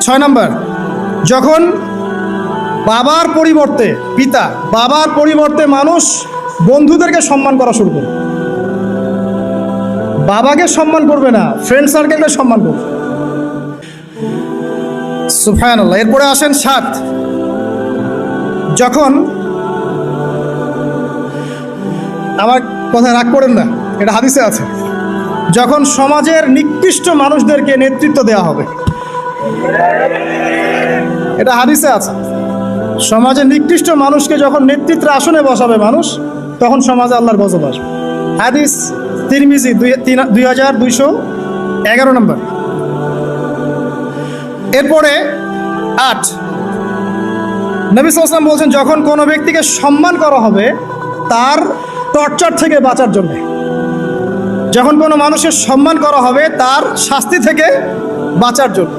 6 নম্বর, যখন বাবার পরিবর্তে বাবার পরিবর্তে মানুষ বন্ধুদেরকে সম্মান করা শুরু করে। বাবাকে সম্মান করবে না, ফ্রেন্ড সার্কেলকে সম্মান করবে। সুবহানাল্লাহ। এরপরে আসেন 7, যখন, আমার কথা রাগ করেন না, এটা হাদিসে আছে, যখন সমাজের নিকৃষ্ট মানুষদেরকে নেতৃত্ব দেওয়া হবে। এটা হাদিসে আছে, সমাজের নিকৃষ্ট মানুষকে যখন নেতৃত্বের আসনে বসাবে মানুষ, তখন সমাজে আল্লাহর গজব আসবে। হাদিস তিরমিজি 2211 নম্বর। এরপরে 8, নবী সাল্লাল্লাহু আলাইহি ওয়াসাল্লাম বলছেন, যখন কোনো ব্যক্তিকে সম্মান করা হবে তার টর্চার থেকে বাঁচার জন্য, যখন কোনো মানুষের সম্মান করা হবে তার শাস্তি থেকে বাঁচার জন্য।